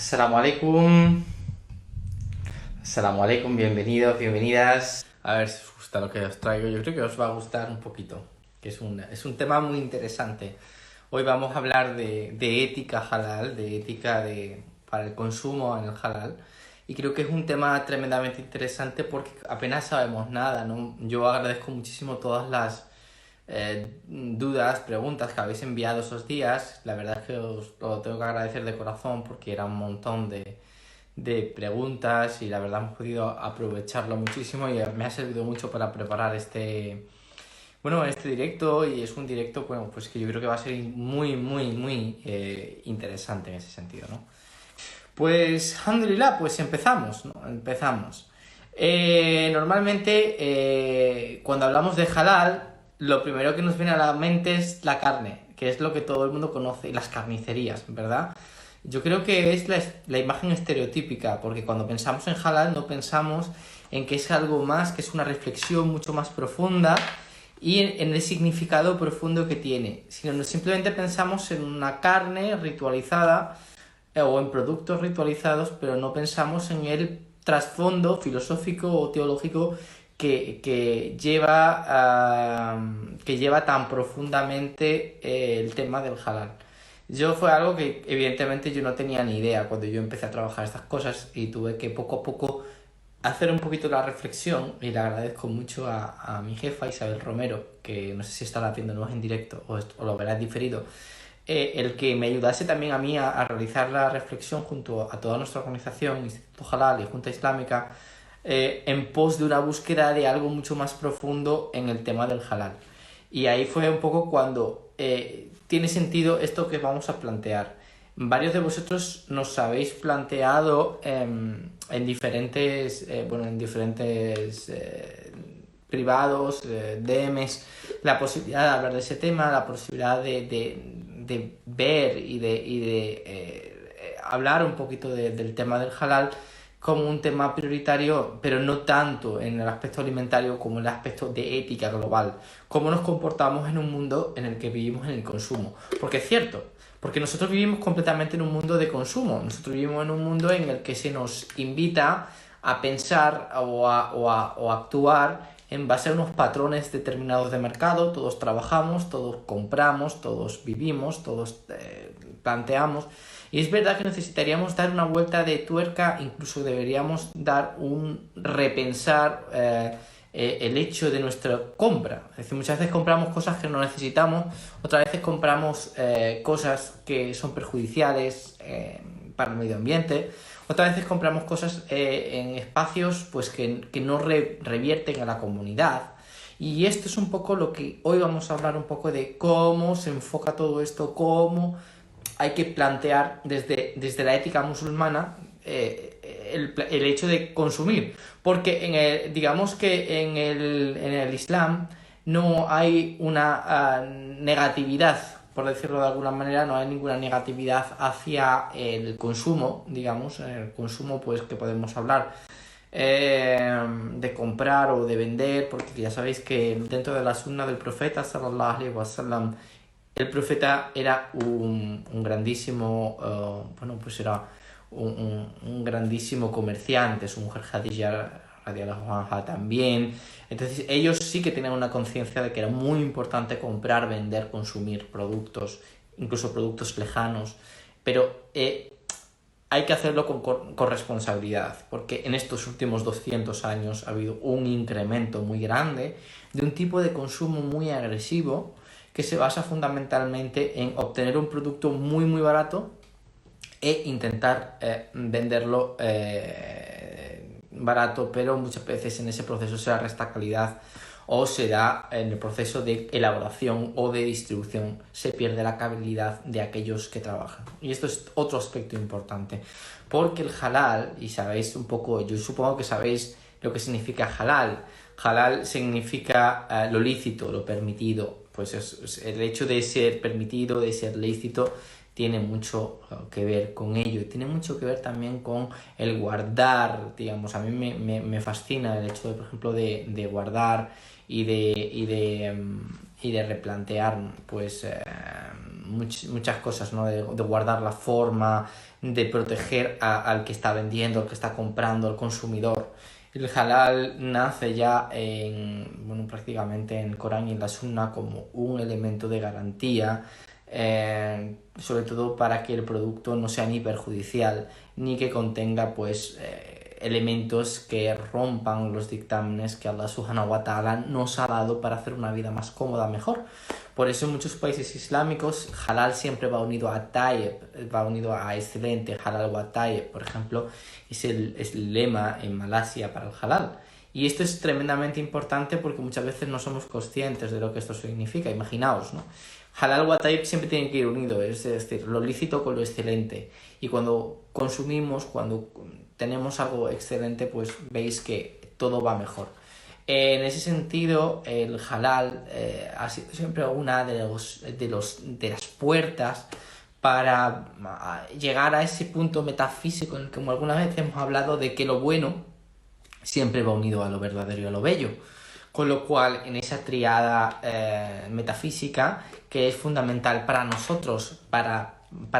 Assalamu alaikum. Assalamu alaikum, bienvenidos, bienvenidas. A ver si os gusta lo que os traigo. Yo creo que os va a gustar un poquito, que es un tema muy interesante. Hoy vamos a hablar de ética halal, de ética para el consumo en el halal. Y creo que es un tema tremendamente interesante porque apenas sabemos nada, ¿no? Yo agradezco muchísimo todas las dudas, preguntas que habéis enviado esos días. La verdad es que os lo tengo que agradecer de corazón porque era un montón de preguntas y la verdad hemos podido aprovecharlo muchísimo y me ha servido mucho para preparar este directo, y es un directo, bueno, pues que yo creo que va a ser muy interesante en ese sentido, ¿no? Pues, alhamdulillah, pues empezamos, ¿no? Empezamos. Normalmente, cuando hablamos de halal, lo primero que nos viene a la mente es la carne, que es lo que todo el mundo conoce, y las carnicerías, ¿verdad? Yo creo que es la imagen estereotípica, porque cuando pensamos en halal no pensamos en que es algo más, que es una reflexión mucho más profunda y en el significado profundo que tiene, sino simplemente pensamos en una carne ritualizada o en productos ritualizados, pero no pensamos en el trasfondo filosófico o teológico que lleva tan profundamente el tema del halal. Yo fue algo que evidentemente yo no tenía ni idea cuando yo empecé a trabajar estas cosas y tuve que poco a poco hacer un poquito la reflexión, y le agradezco mucho a mi jefa Isabel Romero, que no sé si estará viéndonos en directo o lo verá diferido, el que me ayudase también a mí a realizar la reflexión junto a toda nuestra organización, Instituto Halal y Junta Islámica, en pos de una búsqueda de algo mucho más profundo en el tema del halal. Y ahí fue un poco cuando tiene sentido esto que vamos a plantear. Varios de vosotros nos habéis planteado en diferentes privados, DMs, la posibilidad de hablar de ese tema, la posibilidad de ver y de hablar un poquito del tema del halal como un tema prioritario, pero no tanto en el aspecto alimentario como en el aspecto de ética global. Cómo nos comportamos en un mundo en el que vivimos en el consumo. Porque es cierto, porque nosotros vivimos completamente en un mundo de consumo. Nosotros vivimos en un mundo en el que se nos invita a pensar o a actuar en base a unos patrones determinados de mercado. Todos trabajamos, todos compramos, todos vivimos, todos planteamos. Y es verdad que necesitaríamos dar una vuelta de tuerca, incluso deberíamos dar un repensar el hecho de nuestra compra. Es decir, muchas veces compramos cosas que no necesitamos, otras veces compramos cosas que son perjudiciales para el medio ambiente, otras veces compramos cosas en espacios pues, que no revierten a la comunidad. Y esto es un poco lo que hoy vamos a hablar, un poco de cómo se enfoca todo esto, cómo hay que plantear desde la ética musulmana el hecho de consumir, porque digamos que en el Islam no hay una negatividad, por decirlo de alguna manera, no hay ninguna negatividad hacia el consumo pues que podemos hablar de comprar o de vender, porque ya sabéis que dentro de la sunna del profeta sallallahu alaihi wasallam, el profeta era un grandísimo, era un grandísimo comerciante, su mujer Khadija radiallahu anha también. Entonces ellos sí que tenían una conciencia de que era muy importante comprar, vender, consumir productos, incluso productos lejanos, pero hay que hacerlo con responsabilidad, porque en estos últimos 200 años ha habido un incremento muy grande de un tipo de consumo muy agresivo que se basa fundamentalmente en obtener un producto muy barato e intentar venderlo barato, pero muchas veces en ese proceso se resta calidad, o se da en el proceso de elaboración o de distribución, se pierde la calidad de aquellos que trabajan. Y esto es otro aspecto importante, porque el halal, y sabéis un poco, yo supongo que sabéis lo que significa halal. Halal significa lo lícito, lo permitido. Pues el hecho de ser permitido, de ser lícito, tiene mucho que ver con ello. Tiene mucho que ver también con el guardar, digamos. A mí me fascina el hecho, por ejemplo, de guardar y de replantear pues muchas cosas, ¿no? De guardar la forma, de proteger al que está vendiendo, al que está comprando, al consumidor. El halal nace ya prácticamente en el Corán y en la Sunna como un elemento de garantía, sobre todo para que el producto no sea ni perjudicial ni que contenga elementos que rompan los dictámenes que Allah subhanahu wa ta'ala nos ha dado para hacer una vida más cómoda, mejor. Por eso en muchos países islámicos halal siempre va unido a tayyib, va unido a excelente, halal wa tayyib, por ejemplo, es el lema en Malasia para el halal. Y esto es tremendamente importante porque muchas veces no somos conscientes de lo que esto significa. Imaginaos, ¿no? Halal wa tayyib siempre tienen que ir unidos, es decir, lo lícito con lo excelente. Y cuando consumimos, cuando tenemos algo excelente, pues veis que todo va mejor. En ese sentido, el halal ha sido siempre una de las puertas para llegar a ese punto metafísico en el que, como alguna vez hemos hablado, de que lo bueno siempre va unido a lo verdadero y a lo bello. Con lo cual, en esa triada metafísica, que es fundamental para nosotros,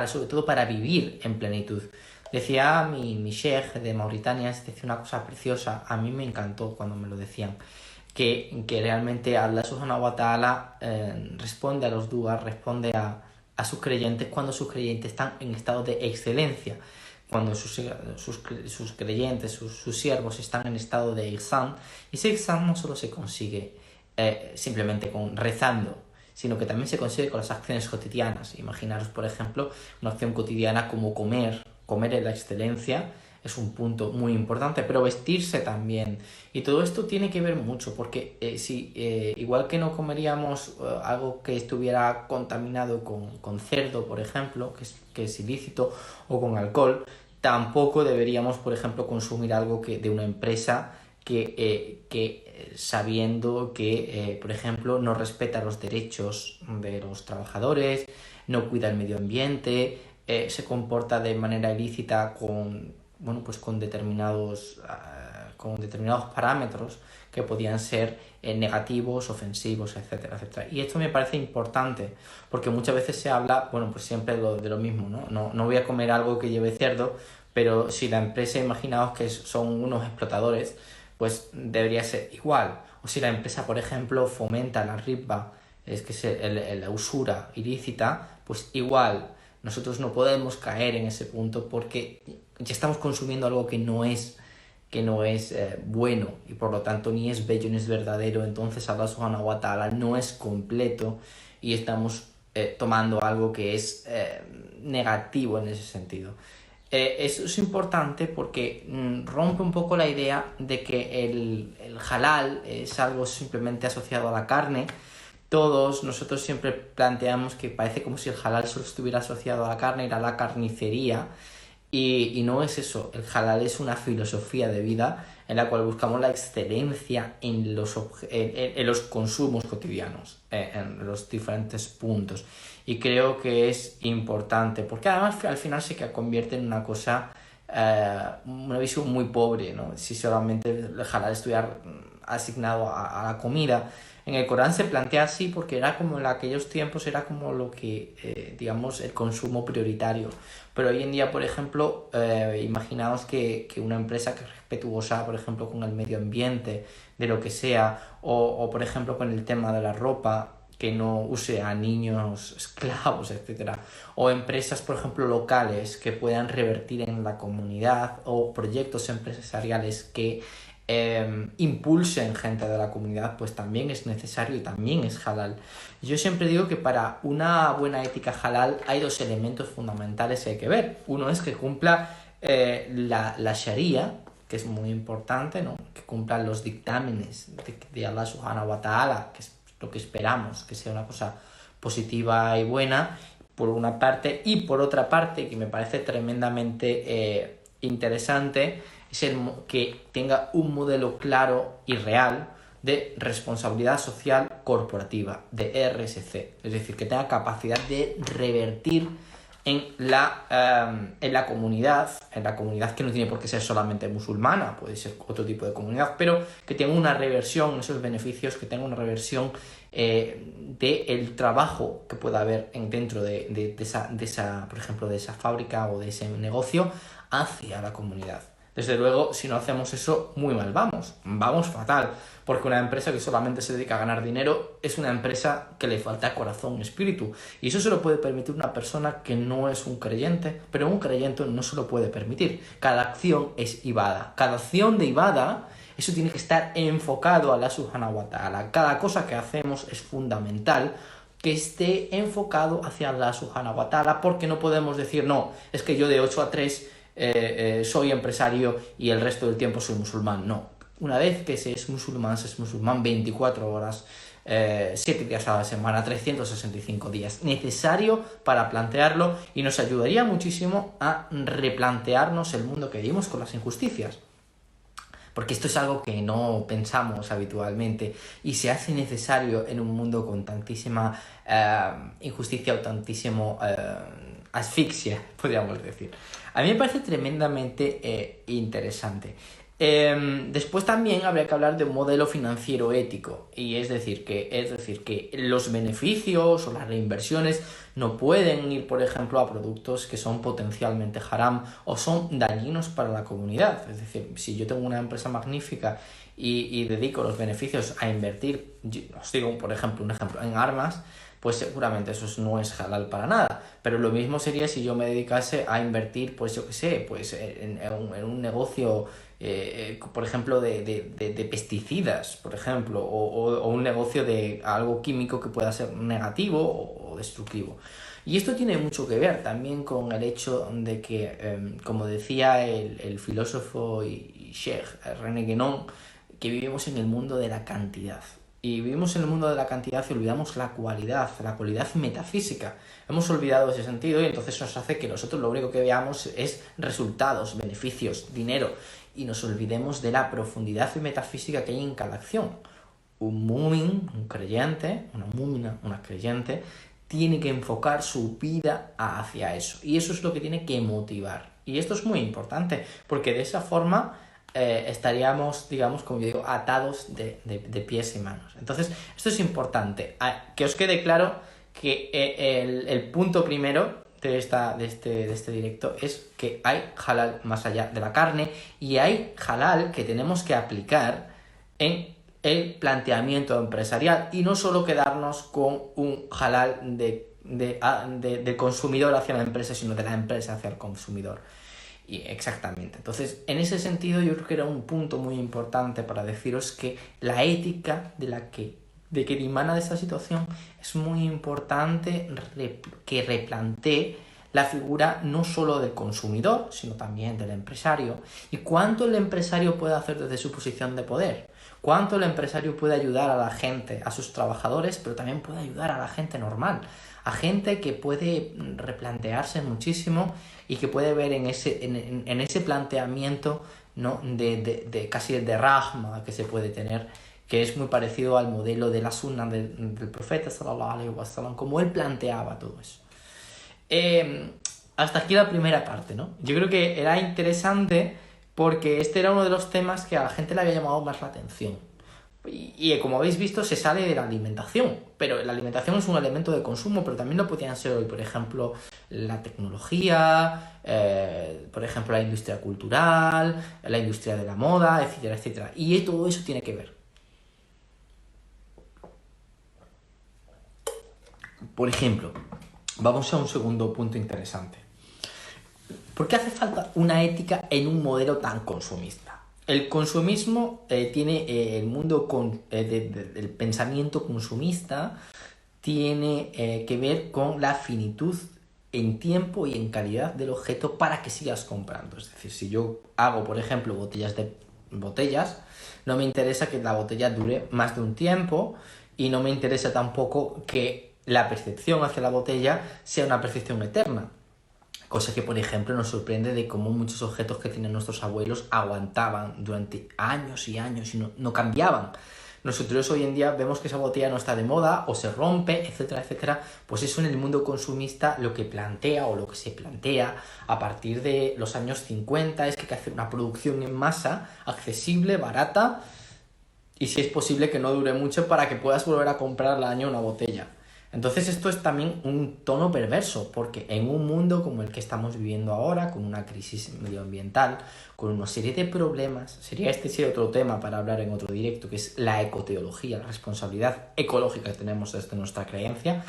sobre todo para vivir en plenitud. Decía mi sheikh de Mauritania, decía una cosa preciosa, a mí me encantó cuando me lo decían, que realmente Allah subhanahu wa ta'ala responde a los du'as, responde a sus creyentes cuando sus creyentes están en estado de excelencia. Cuando sus creyentes, sus siervos están en estado de ihsan, y ese ihsan no solo se consigue simplemente rezando, sino que también se consigue con las acciones cotidianas. Imaginaros, por ejemplo, una acción cotidiana como comer en la excelencia es un punto muy importante, pero vestirse también. Y todo esto tiene que ver mucho, porque igual que no comeríamos algo que estuviera contaminado con cerdo, por ejemplo, que es ilícito, o con alcohol, tampoco deberíamos, por ejemplo, consumir algo de una empresa que sabiendo que, por ejemplo, no respeta los derechos de los trabajadores, no cuida el medio ambiente, se comporta de manera ilícita con determinados parámetros que podían ser negativos, ofensivos, etcétera, etcétera. Y esto me parece importante, porque muchas veces se habla, siempre de lo mismo, ¿no? No voy a comer algo que lleve cerdo, pero si la empresa, imaginaos que son unos explotadores, pues debería ser igual. O si la empresa, por ejemplo, fomenta la riba, es que es la usura ilícita, pues igual. Nosotros no podemos caer en ese punto porque ya estamos consumiendo algo que no es bueno, y por lo tanto ni es bello ni es verdadero. Entonces Allah subhanahu wa ta'ala no es completo y estamos tomando algo que es negativo en ese sentido. Eso es importante porque rompe un poco la idea de que el halal es algo simplemente asociado a la carne. Todos nosotros siempre planteamos que parece como si el halal solo estuviera asociado a la carne, ir a la carnicería, y no es eso. El halal es una filosofía de vida en la cual buscamos la excelencia en los consumos cotidianos, en los diferentes puntos. Y creo que es importante, porque además al final se convierte en una cosa, una visión muy pobre, ¿no? Si solamente el halal estuviera asignado a la comida. En el Corán se plantea así porque era como en aquellos tiempos, era como lo que, el consumo prioritario. Pero hoy en día, por ejemplo, imaginaos que una empresa que es respetuosa, por ejemplo, con el medio ambiente, de lo que sea, o por ejemplo con el tema de la ropa, que no use a niños esclavos, etcétera, o empresas, por ejemplo, locales que puedan revertir en la comunidad, o proyectos empresariales que impulsen gente de la comunidad, pues también es necesario y también es halal. Yo siempre digo que para una buena ética halal hay dos elementos fundamentales que hay que ver. Uno es que cumpla la sharia, que es muy importante, ¿no? Que cumplan los dictámenes de Allah subhanahu wa ta'ala, que es lo que esperamos, que sea una cosa positiva y buena, por una parte, y por otra parte, que me parece tremendamente interesante, es que tenga un modelo claro y real de responsabilidad social corporativa, de RSC, es decir, que tenga capacidad de revertir en la comunidad que no tiene por qué ser solamente musulmana, puede ser otro tipo de comunidad, pero que tenga una reversión, esos beneficios, que tenga una reversión del trabajo que pueda haber dentro de esa, por ejemplo, de esa fábrica o de ese negocio hacia la comunidad. Desde luego, si no hacemos eso, muy mal vamos fatal, porque una empresa que solamente se dedica a ganar dinero es una empresa que le falta corazón y espíritu, y eso se lo puede permitir una persona que no es un creyente, pero un creyente no se lo puede permitir. Cada acción es ibada, cada acción de ibada, eso tiene que estar enfocado a Allah subhanahu wa ta'ala. Cada cosa que hacemos es fundamental que esté enfocado hacia Allah subhanahu wa ta'ala, porque no podemos decir, no, es que yo de 8 a 3 soy empresario y el resto del tiempo soy musulmán. No, una vez que se es musulmán 24 horas, 7 días a la semana, 365 días. Necesario para plantearlo, y nos ayudaría muchísimo a replantearnos el mundo que vivimos con las injusticias. Porque esto es algo que no pensamos habitualmente y se hace necesario en un mundo con tantísima injusticia o tantísimo asfixia, podríamos decir. A mí me parece tremendamente interesante. Después también habría que hablar de un modelo financiero ético, y es decir que los beneficios o las reinversiones no pueden ir, por ejemplo, a productos que son potencialmente haram o son dañinos para la comunidad. Es decir, si yo tengo una empresa magnífica y dedico los beneficios a invertir, os digo por ejemplo un ejemplo, en armas, pues seguramente eso no es halal para nada. Pero lo mismo sería si yo me dedicase a invertir, pues yo qué sé, pues en un negocio, por ejemplo, de pesticidas, por ejemplo, o un negocio de algo químico que pueda ser negativo o destructivo. Y esto tiene mucho que ver también con el hecho de que, como decía el filósofo y sheikh René Guénon, que vivimos en el mundo de la cantidad. Y vivimos en el mundo de la cantidad y olvidamos la cualidad metafísica. Hemos olvidado ese sentido y entonces nos hace que nosotros lo único que veamos es resultados, beneficios, dinero, y nos olvidemos de la profundidad metafísica que hay en cada acción. Un mu'min, un creyente, una mu'mina, una creyente, tiene que enfocar su vida hacia eso. Y eso es lo que tiene que motivar. Y esto es muy importante, porque de esa forma estaríamos, digamos, como yo digo, atados de pies y manos. Entonces, esto es importante. Que os quede claro que el punto primero de este directo es que hay halal más allá de la carne, y hay halal que tenemos que aplicar en el planteamiento empresarial y no solo quedarnos con un halal de consumidor hacia la empresa, sino de la empresa hacia el consumidor. Y exactamente. Entonces, en ese sentido, yo creo que era un punto muy importante para deciros que la ética de que dimana de esta situación es muy importante que replantee la figura no solo del consumidor, sino también del empresario. Y cuánto el empresario puede hacer desde su posición de poder. Cuánto el empresario puede ayudar a la gente, a sus trabajadores, pero también puede ayudar a la gente normal. A gente que puede replantearse muchísimo y que puede ver en ese planteamiento, ¿no? de casi de rahma que se puede tener, que es muy parecido al modelo de la sunna del profeta sallallahu alaihi wasallam, como él planteaba todo eso. Hasta aquí la primera parte, ¿no? Yo creo que era interesante porque este era uno de los temas que a la gente le había llamado más la atención. Y como habéis visto, se sale de la alimentación, pero la alimentación es un elemento de consumo, pero también lo podrían ser hoy, por ejemplo, la tecnología, por ejemplo, la industria cultural, la industria de la moda, etcétera, etcétera. Y todo eso tiene que ver. Por ejemplo, vamos a un segundo punto interesante. ¿Por qué hace falta una ética en un modelo tan consumista? El consumismo tiene el mundo del pensamiento consumista tiene que ver con la finitud en tiempo y en calidad del objeto para que sigas comprando. Es decir, si yo hago, por ejemplo, botellas, no me interesa que la botella dure más de un tiempo y no me interesa tampoco que la percepción hacia la botella sea una percepción eterna. Cosa que, por ejemplo, nos sorprende de cómo muchos objetos que tienen nuestros abuelos aguantaban durante años y años y no cambiaban. nosotros hoy en día vemos que esa botella no está de moda o se rompe, etcétera, etcétera, pues eso en el mundo consumista lo que plantea o lo que se plantea a partir de los años 50 es que hay que hacer una producción en masa, accesible, barata y si es posible que no dure mucho para que puedas volver a comprar al año una botella. Entonces esto es también un tono perverso, porque en un mundo como el que estamos viviendo ahora, con una crisis medioambiental, con una serie de problemas, sería otro tema para hablar en otro directo, que es la ecoteología, la responsabilidad ecológica que tenemos desde nuestra creencia,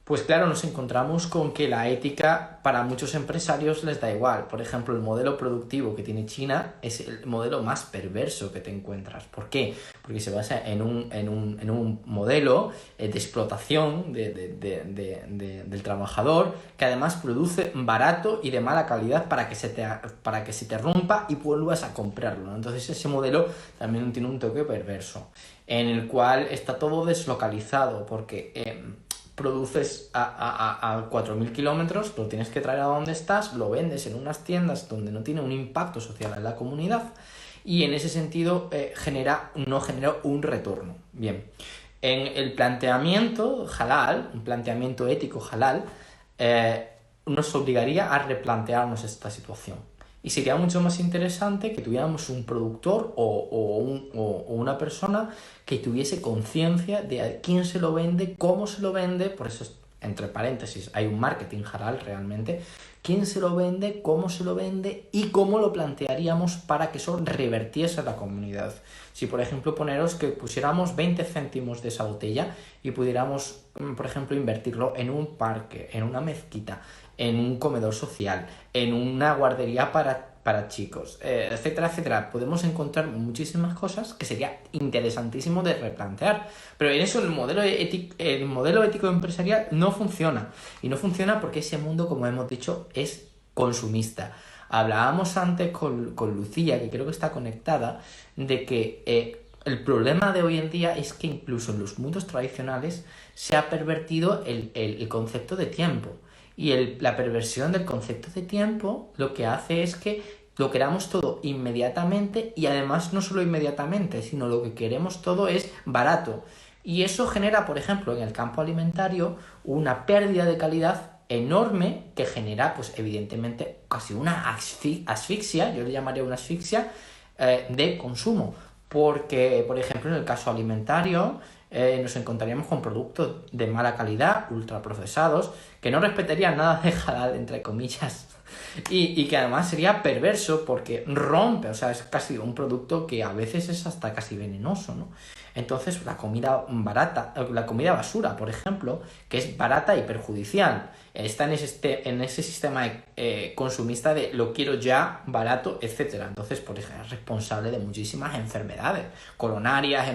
pues claro, nos encontramos con que la ética para muchos empresarios les da igual. Por ejemplo, el modelo productivo que tiene China es el modelo más perverso que te encuentras. ¿Por qué? Porque se basa en un modelo de explotación del trabajador que además produce barato y de mala calidad para que se te rompa y vuelvas a comprarlo, ¿no? Entonces ese modelo también tiene un toque perverso en el cual está todo deslocalizado porque produces a 4.000 kilómetros, lo tienes que traer a donde estás, lo vendes en unas tiendas donde no tiene un impacto social en la comunidad y en ese sentido no genera un retorno. Bien, en el planteamiento halal, un planteamiento ético halal, nos obligaría a replantearnos esta situación. Y sería mucho más interesante que tuviéramos un productor o una persona que tuviese conciencia de a quién se lo vende, cómo se lo vende, por eso, entre paréntesis, hay un marketing halal realmente, quién se lo vende, cómo se lo vende y cómo lo plantearíamos para que eso revertiese a la comunidad. Si, por ejemplo, poneros que pusiéramos 20 céntimos de esa botella y pudiéramos, por ejemplo, invertirlo en un parque, en una mezquita, en un comedor social, en una guardería para chicos, etcétera, etcétera. Podemos encontrar muchísimas cosas que sería interesantísimo de replantear. Pero en eso el modelo ético empresarial no funciona. Y no funciona porque ese mundo, como hemos dicho, es consumista. Hablábamos antes con Lucía, que creo que está conectada, de que el problema de hoy en día es que incluso en los mundos tradicionales se ha pervertido el concepto de tiempo. Y la perversión del concepto de tiempo lo que hace es que lo queramos todo inmediatamente y además no solo inmediatamente, sino lo que queremos todo es barato. Y eso genera, por ejemplo, en el campo alimentario, una pérdida de calidad enorme que genera, pues evidentemente, casi una asfixia, yo le llamaría una asfixia, de consumo. Porque, por ejemplo, en el caso alimentario, nos encontraríamos con productos de mala calidad, ultraprocesados, que no respetarían nada de halal, entre comillas, y que además sería perverso porque rompe, o sea, es casi un producto que a veces es hasta casi venenoso, ¿no? Entonces, la comida barata, la comida basura, por ejemplo, que es barata y perjudicial, está en ese sistema consumista de lo quiero ya, barato, etcétera. Entonces, por ejemplo, es responsable de muchísimas enfermedades coronarias,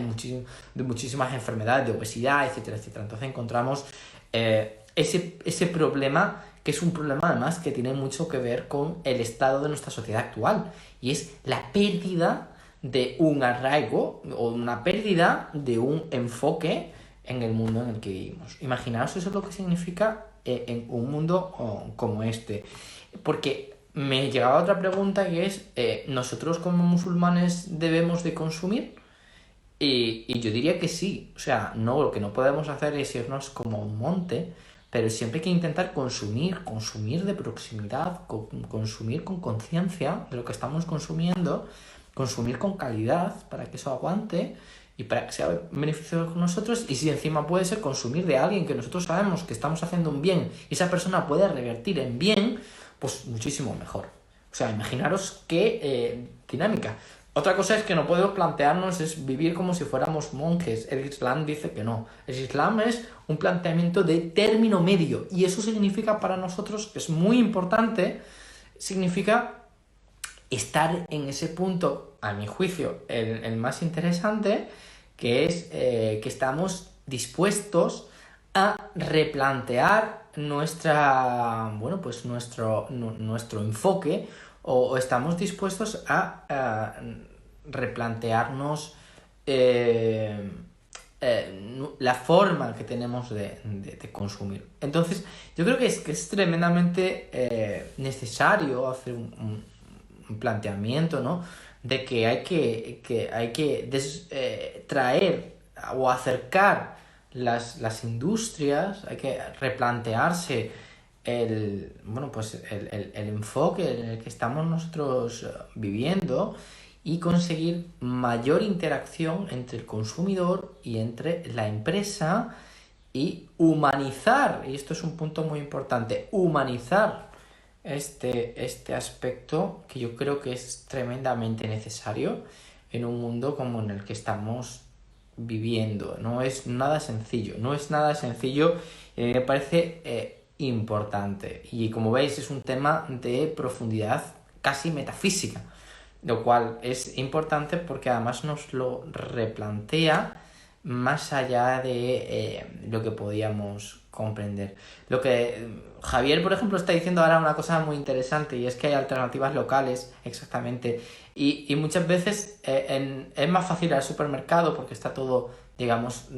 de muchísimas enfermedades de obesidad, etcétera, etcétera. Entonces encontramos ese problema, que es un problema además que tiene mucho que ver con el estado de nuestra sociedad actual, y es la pérdida de un arraigo o una pérdida de un enfoque en el mundo en el que vivimos. Imaginaos eso es lo que significa en un mundo como este. Porque me llegaba otra pregunta que es, ¿nosotros como musulmanes debemos de consumir? Y yo diría que sí. O sea, no, lo que no podemos hacer es irnos como un monte, pero siempre hay que intentar consumir de proximidad, consumir con conciencia de lo que estamos consumiendo, consumir con calidad para que eso aguante y para que sea beneficioso con nosotros, y si encima puede ser consumir de alguien que nosotros sabemos que estamos haciendo un bien y esa persona puede revertir en bien, pues muchísimo mejor. O sea, imaginaros qué dinámica. Otra cosa es que no podemos plantearnos es vivir como si fuéramos monjes. El Islam dice que no. El Islam es un planteamiento de término medio y eso significa para nosotros, que es muy importante, significa estar en ese punto, a mi juicio, el más interesante, que es que estamos dispuestos a replantear nuestro enfoque, o estamos dispuestos a replantearnos la forma que tenemos de consumir. Entonces, yo creo que es tremendamente necesario hacer un planteamiento, ¿no?, de que hay que traer o acercar las industrias, hay que replantearse el enfoque en el que estamos nosotros viviendo y conseguir mayor interacción entre el consumidor y entre la empresa y humanizar, y esto es un punto muy importante, humanizar este aspecto que yo creo que es tremendamente necesario en un mundo como en el que estamos viviendo. No es nada sencillo, me parece importante. Y como veis es un tema de profundidad casi metafísica, lo cual es importante porque además nos lo replantea más allá de lo que podíamos comprender. Lo que Javier, por ejemplo, está diciendo ahora una cosa muy interesante, y es que hay alternativas locales, exactamente, y muchas veces es más fácil ir al supermercado porque está todo, digamos,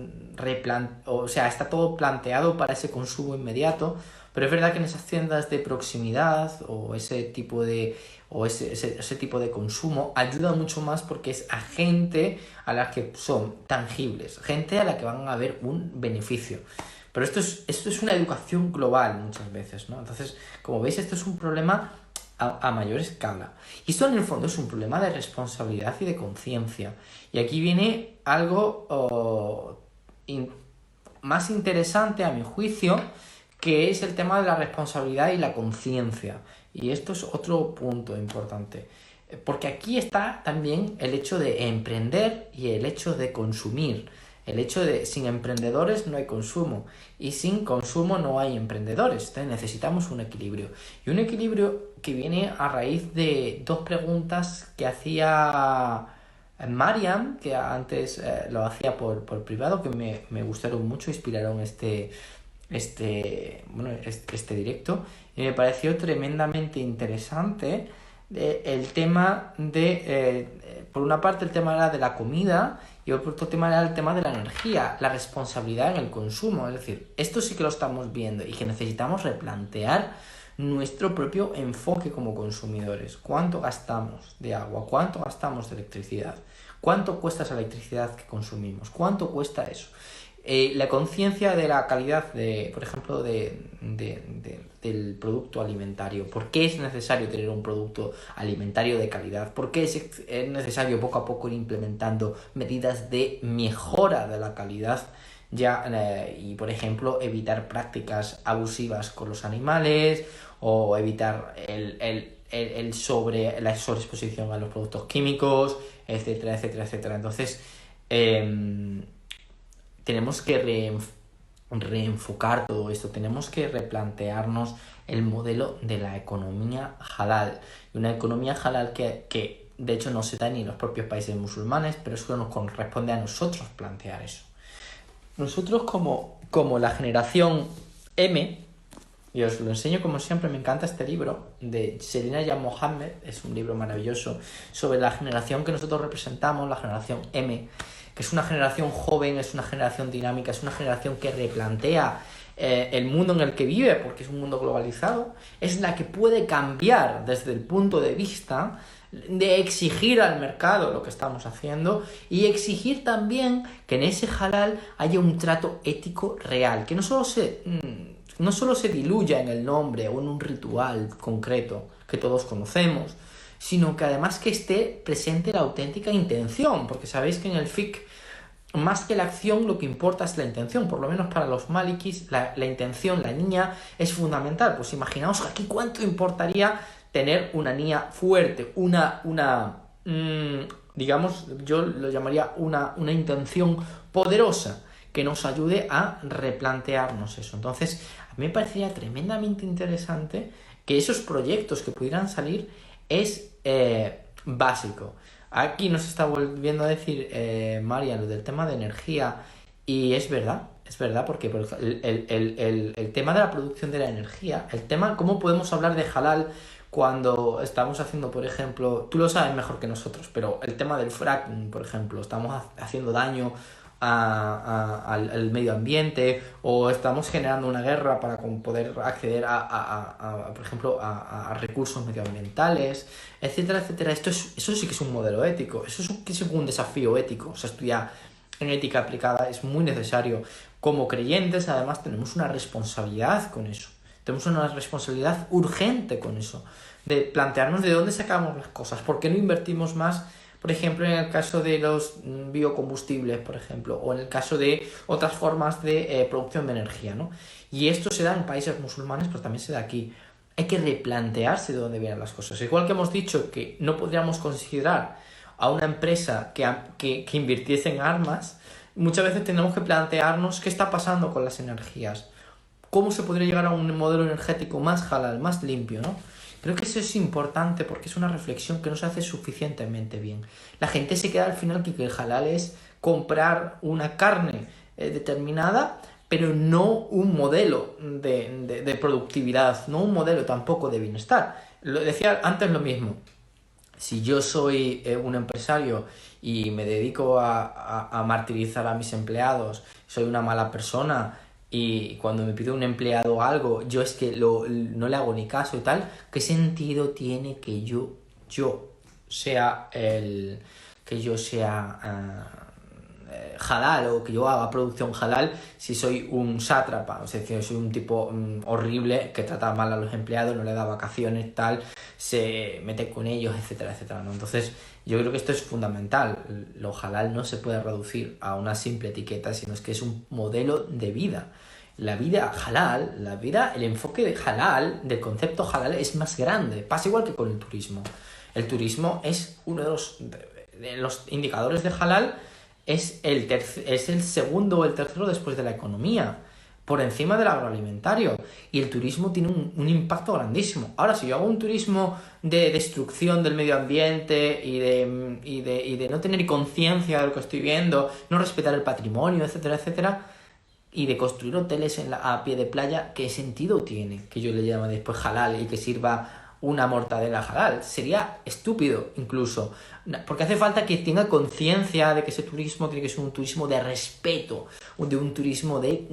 está todo planteado para ese consumo inmediato, pero es verdad que en esas tiendas de proximidad o ese tipo de consumo ayuda mucho más porque es a gente a la que son tangibles, gente a la que van a ver un beneficio. Pero esto es una educación global muchas veces, ¿no? Entonces, como veis, esto es un problema a mayor escala. Y esto en el fondo es un problema de responsabilidad y de conciencia. Y aquí viene algo más interesante, a mi juicio, que es el tema de la responsabilidad y la conciencia. Y esto es otro punto importante. Porque aquí está también el hecho de emprender y el hecho de consumir. El hecho de sin emprendedores no hay consumo y sin consumo no hay emprendedores. Entonces necesitamos un equilibrio. Y un equilibrio que viene a raíz de dos preguntas que hacía Mariam, que antes lo hacía por privado, que me gustaron mucho, inspiraron este directo, y me pareció tremendamente interesante el tema por una parte el tema era de la comida y por otro tema era el tema de la energía, la responsabilidad en el consumo. Es decir, esto sí que lo estamos viendo y que necesitamos replantear nuestro propio enfoque como consumidores. ¿Cuánto gastamos de agua? ¿Cuánto gastamos de electricidad? ¿Cuánto cuesta esa electricidad que consumimos? ¿Cuánto cuesta eso? La conciencia de la calidad, por ejemplo, del producto alimentario. ¿Por qué es necesario tener un producto alimentario de calidad? ¿Por qué es necesario poco a poco ir implementando medidas de mejora de la calidad? Y, por ejemplo, evitar prácticas abusivas con los animales o evitar la sobreexposición a los productos químicos, etcétera, etcétera, etcétera. Entonces, tenemos que reenfocar todo esto, tenemos que replantearnos el modelo de la economía halal. Una economía halal que de hecho no se da ni en los propios países musulmanes, pero eso nos corresponde a nosotros plantear eso. Nosotros como la generación M, y os lo enseño como siempre, me encanta este libro de Selina Yan Mohammed, es un libro maravilloso sobre la generación que nosotros representamos, la generación M, que es una generación joven, es una generación dinámica, es una generación que replantea el mundo en el que vive, porque es un mundo globalizado, es la que puede cambiar desde el punto de vista de exigir al mercado lo que estamos haciendo y exigir también que en ese halal haya un trato ético real, que no solo se diluya en el nombre o en un ritual concreto que todos conocemos, sino que además que esté presente la auténtica intención, porque sabéis que en el fiqh, más que la acción, lo que importa es la intención. Por lo menos para los malikis, la intención, la niña, es fundamental. Pues imaginaos aquí cuánto importaría tener una niña fuerte, digamos, yo lo llamaría una intención poderosa que nos ayude a replantearnos eso. Entonces, a mí me parecería tremendamente interesante que esos proyectos que pudieran salir es básico. Aquí nos está volviendo a decir María lo del tema de energía, y es verdad porque el tema de la producción de la energía, el tema cómo podemos hablar de halal cuando estamos haciendo, por ejemplo, tú lo sabes mejor que nosotros, pero el tema del fracking, por ejemplo, estamos haciendo daño al medio ambiente, o estamos generando una guerra para poder acceder por ejemplo, a recursos medioambientales, etcétera, etcétera. Eso sí que es un modelo ético, eso sí que es un desafío ético. O sea, estudiar en ética aplicada es muy necesario. Como creyentes, además, tenemos una responsabilidad con eso. Tenemos una responsabilidad urgente con eso, de plantearnos de dónde sacamos las cosas, por qué no invertimos más, por ejemplo, en el caso de los biocombustibles, por ejemplo, o en el caso de otras formas de producción de energía, ¿no? Y esto se da en países musulmanes, pero también se da aquí. Hay que replantearse de dónde vienen las cosas. Igual que hemos dicho que no podríamos considerar a una empresa que invirtiese en armas, muchas veces tenemos que plantearnos qué está pasando con las energías, cómo se podría llegar a un modelo energético más halal, más limpio, ¿no? Creo que eso es importante porque es una reflexión que no se hace suficientemente bien. La gente se queda al final que el halal es comprar una carne determinada, pero no un modelo de productividad, no un modelo tampoco de bienestar. Lo decía antes lo mismo. Si yo soy un empresario y me dedico a martirizar a mis empleados, soy una mala persona y cuando me pide un empleado algo, yo es que no le hago ni caso y tal, ¿qué sentido tiene que yo sea halal o que yo haga producción halal si soy un sátrapa? O sea, que soy un tipo horrible que trata mal a los empleados, no le da vacaciones, tal, se mete con ellos, etcétera, etcétera, ¿no? Entonces, yo creo que esto es fundamental. Lo halal no se puede reducir a una simple etiqueta, sino es que es un modelo de vida. La vida halal, el enfoque de halal, del concepto halal, es más grande. Pasa igual que con el turismo. El turismo es uno de los indicadores de halal, es el segundo o el tercero después de la economía, por encima del agroalimentario. Y el turismo tiene un impacto grandísimo. Ahora, si yo hago un turismo de destrucción del medio ambiente y de no tener conciencia de lo que estoy viendo, no respetar el patrimonio, etcétera, etcétera, y de construir hoteles a pie de playa, ¿qué sentido tiene que yo le llame después halal y que sirva una mortadela halal? Sería estúpido incluso, porque hace falta que tenga conciencia de que ese turismo tiene que ser un turismo de respeto, de un turismo de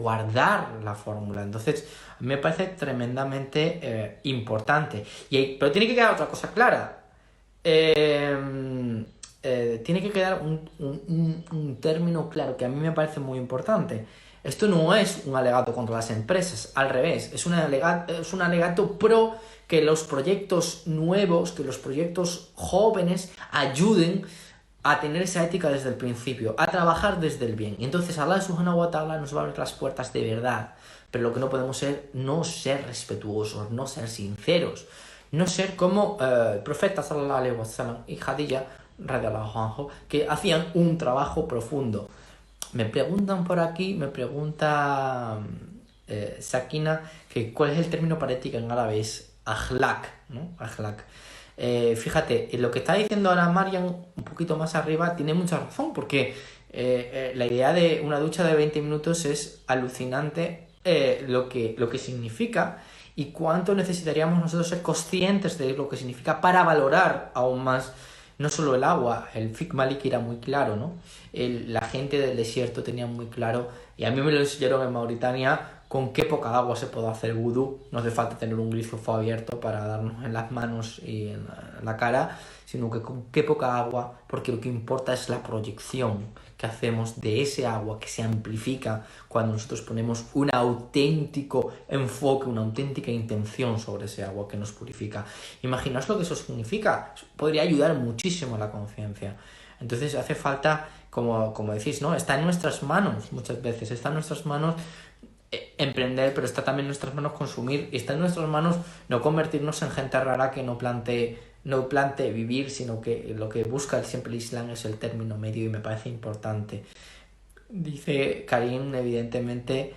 guardar la fórmula. Entonces, a mí me parece tremendamente importante. Pero tiene que quedar otra cosa clara. Tiene que quedar un término claro que a mí me parece muy importante. Esto no es un alegato contra las empresas, al revés, es un alegato pro que los proyectos nuevos, que los proyectos jóvenes ayuden a tener esa ética desde el principio, a trabajar desde el bien. Y entonces Allah subhanahu wa ta'ala nos va a abrir las puertas de verdad. Pero lo que no podemos no ser respetuosos, no ser sinceros, no ser como el profeta sallallahu alaihi wasallam y Khadija radhiyallahu anhu, que hacían un trabajo profundo. Me preguntan por aquí, me pregunta Sakina, que cuál es el término para ética en árabe. Es akhlaq, ¿no? Akhlaq. Fíjate, lo que está diciendo ahora Marian un poquito más arriba tiene mucha razón, porque la idea de una ducha de 20 minutos es alucinante, lo que significa y cuánto necesitaríamos nosotros ser conscientes de lo que significa para valorar aún más no solo el agua. El Fiqh Maliki era muy claro, ¿no? La gente del desierto tenía muy claro, y a mí me lo enseñaron en Mauritania, con qué poca agua se puede hacer vudú. No hace falta tener un grifo abierto para darnos en las manos y en la cara, sino que con qué poca agua, porque lo que importa es la proyección que hacemos de ese agua, que se amplifica cuando nosotros ponemos un auténtico enfoque, una auténtica intención sobre ese agua que nos purifica. Imaginaos lo que eso significa. Podría ayudar muchísimo a la conciencia. Entonces hace falta, como decís, ¿no? Está en nuestras manos muchas veces, está en nuestras manos emprender, pero está también en nuestras manos consumir, y está en nuestras manos no convertirnos en gente rara que no plantee vivir, sino que lo que busca siempre el Islam es el término medio, y me parece importante. Dice Karim, evidentemente,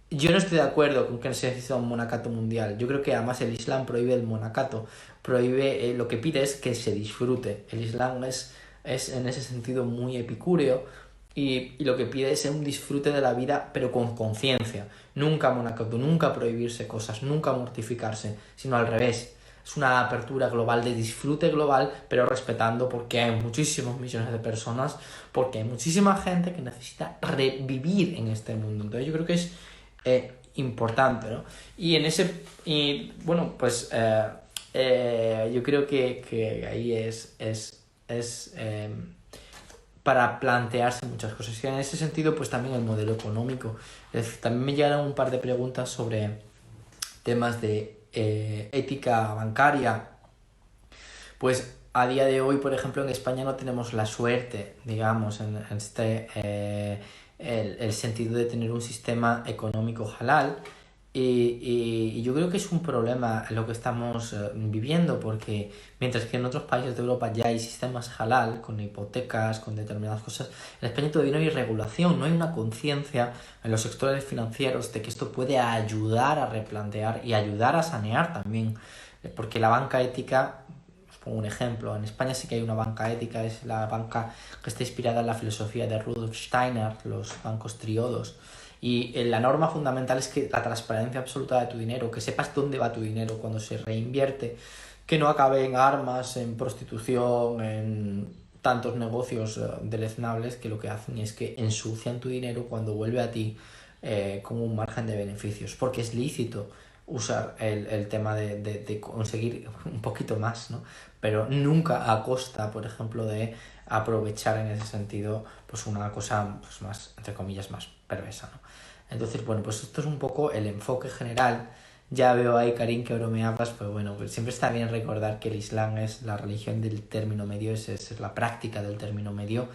yo no estoy de acuerdo con que se necesita un monacato mundial. Yo creo que además el Islam prohíbe el monacato, prohíbe, lo que pide es que se disfrute. El Islam es en ese sentido muy epicúreo, y lo que pide es un disfrute de la vida, pero con conciencia. Nunca monacato, nunca prohibirse cosas, nunca mortificarse, sino al revés. es una apertura global de disfrute global, pero respetando porque hay muchísimos millones de personas, porque hay muchísima gente que necesita revivir en este mundo. Entonces yo creo que es importante, ¿no? Y bueno, pues yo creo que ahí es para plantearse muchas cosas. Y en ese sentido, pues también el modelo económico. Es decir, también me llegaron un par de preguntas sobre temas de ética bancaria. Pues a día de hoy, por ejemplo, en España no tenemos la suerte, digamos, en el sentido de tener un sistema económico halal. Y yo creo que es un problema lo que estamos viviendo, porque mientras que en otros países de Europa ya hay sistemas halal, con hipotecas, con determinadas cosas, en España todavía no hay regulación, no hay una conciencia en los sectores financieros de que esto puede ayudar a replantear y ayudar a sanear también, porque la banca ética, os pongo un ejemplo, en España sí que hay una banca ética, es la banca que está inspirada en la filosofía de Rudolf Steiner, los bancos triodos. Y la norma fundamental es que la transparencia absoluta de tu dinero, que sepas dónde va tu dinero cuando se reinvierte, que no acabe en armas, en prostitución, en tantos negocios deleznables que lo que hacen es que ensucian tu dinero cuando vuelve a ti con un margen de beneficios, porque es lícito usar el tema de conseguir un poquito más, ¿no? Pero nunca a costa, por ejemplo, de aprovechar en ese sentido pues una cosa pues más, entre comillas, más perversa, ¿no? Entonces, bueno, pues esto es un poco el enfoque general. Ya veo ahí, Karim, que bromeabas, pues bueno, pues siempre está bien recordar que el Islam es la religión del término medio, es la práctica del término medio,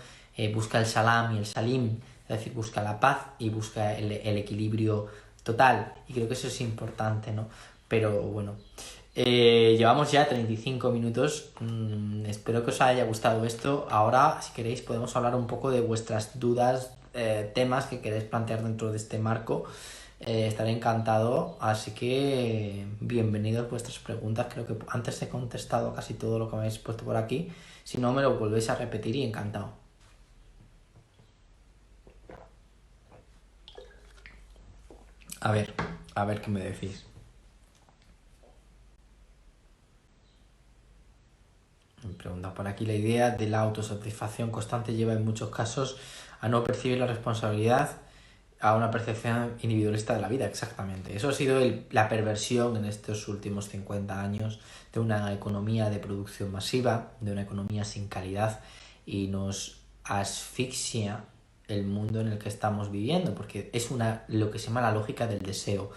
busca el salam y el salim, es decir, busca la paz y busca el equilibrio total, y creo que eso es importante, ¿no? Pero bueno, llevamos ya 35 minutos, espero que os haya gustado esto. Ahora, si queréis, podemos hablar un poco de vuestras dudas, temas que queréis plantear dentro de este marco. Estaré encantado, así que bienvenidos vuestras preguntas. Creo que antes he contestado casi todo lo que me habéis puesto por aquí. Si no, me lo volvéis a repetir y encantado. A ver qué me decís. Me pregunta por aquí, la idea de la autosatisfacción constante lleva en muchos casos a no percibir la responsabilidad, a una percepción individualista de la vida, exactamente. Eso ha sido la perversión en estos últimos 50 años de una economía de producción masiva, de una economía sin calidad, y nos asfixia el mundo en el que estamos viviendo, porque es lo que se llama la lógica del deseo.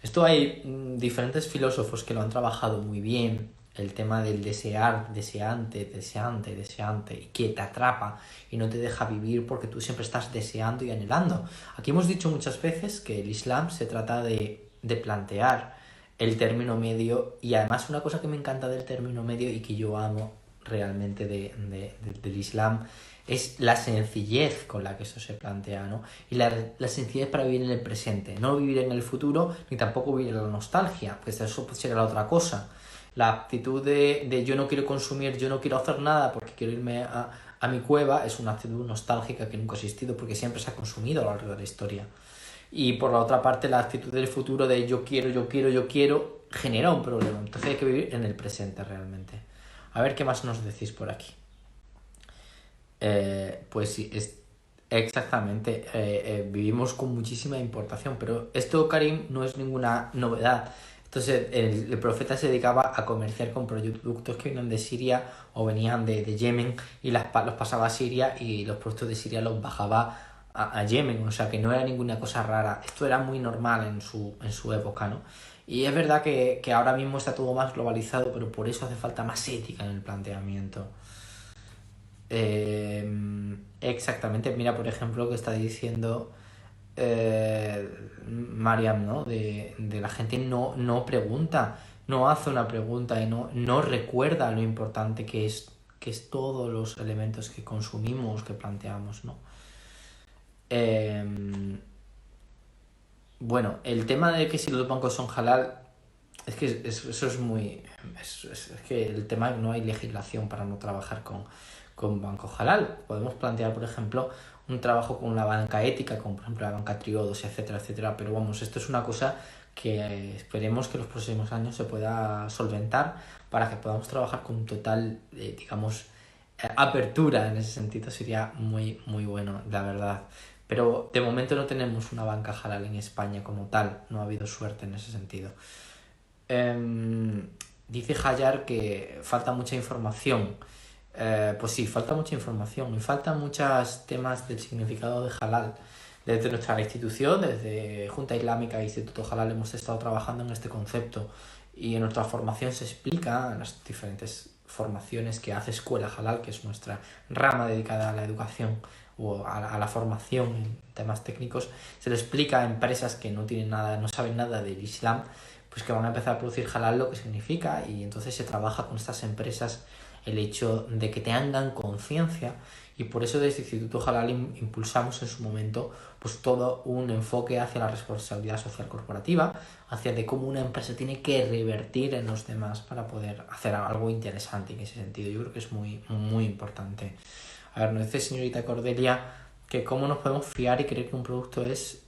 Esto hay diferentes filósofos que lo han trabajado muy bien, el tema del desear, deseante, deseante, deseante, y que te atrapa y no te deja vivir porque tú siempre estás deseando y anhelando. Aquí hemos dicho muchas veces que el Islam se trata de plantear el término medio, y además una cosa que me encanta del término medio y que yo amo realmente del Islam es la sencillez con la que eso se plantea, ¿no? Y la sencillez para vivir en el presente, no vivir en el futuro ni tampoco vivir en la nostalgia, pues eso sería la otra cosa. La actitud de yo no quiero consumir, yo no quiero hacer nada porque quiero irme a mi cueva es una actitud nostálgica que nunca ha existido porque siempre se ha consumido a lo largo de la historia. Y por la otra parte, la actitud del futuro de yo quiero, yo quiero, yo quiero, genera un problema. Entonces hay que vivir en el presente realmente. A ver qué más nos decís por aquí. Pues sí, exactamente. Vivimos con muchísima importación, pero esto, Karim, no es ninguna novedad. Entonces, el profeta se dedicaba a comerciar con productos que venían de Siria o venían de Yemen y los pasaba a Siria, y los productos de Siria los bajaba a Yemen. O sea, que no era ninguna cosa rara. Esto era muy normal en su época, ¿no? Y es verdad que ahora mismo está todo más globalizado, pero por eso hace falta más ética en el planteamiento. Exactamente, mira, por ejemplo, que está diciendo Mariam, ¿no? De la gente no pregunta, no hace una pregunta y no recuerda lo importante que es todos los elementos que consumimos, que planteamos, ¿no? Eh, bueno, el tema de que si los bancos son halal, es que eso es muy... Es que el tema no hay legislación para no trabajar con banco halal. Podemos plantear, por ejemplo, un trabajo con la banca ética, como por ejemplo la banca Triodos, etcétera, etcétera. Pero vamos, esto es una cosa que esperemos que en los próximos años se pueda solventar para que podamos trabajar con total, digamos, apertura en ese sentido. Sería muy, muy bueno, la verdad. Pero de momento no tenemos una banca halal en España como tal, no ha habido suerte en ese sentido. Dice Hayar que falta mucha información. Pues sí, falta mucha información y faltan muchos temas del significado de halal. Desde nuestra institución, desde Junta Islámica e Instituto Halal, hemos estado trabajando en este concepto y en nuestra formación se explica, en las diferentes formaciones que hace Escuela Halal, que es nuestra rama dedicada a la educación o a la formación en temas técnicos, se le explica a empresas que no tienen nada, no saben nada del Islam, pues que van a empezar a producir halal, lo que significa, y entonces se trabaja con estas empresas el hecho de que tengan conciencia, y por eso desde Instituto Halal impulsamos en su momento pues todo un enfoque hacia la responsabilidad social corporativa, hacia de cómo una empresa tiene que revertir en los demás para poder hacer algo interesante en ese sentido. Yo creo que es muy, muy importante. A ver, nos dice señorita Cordelia que cómo nos podemos fiar y creer que un producto es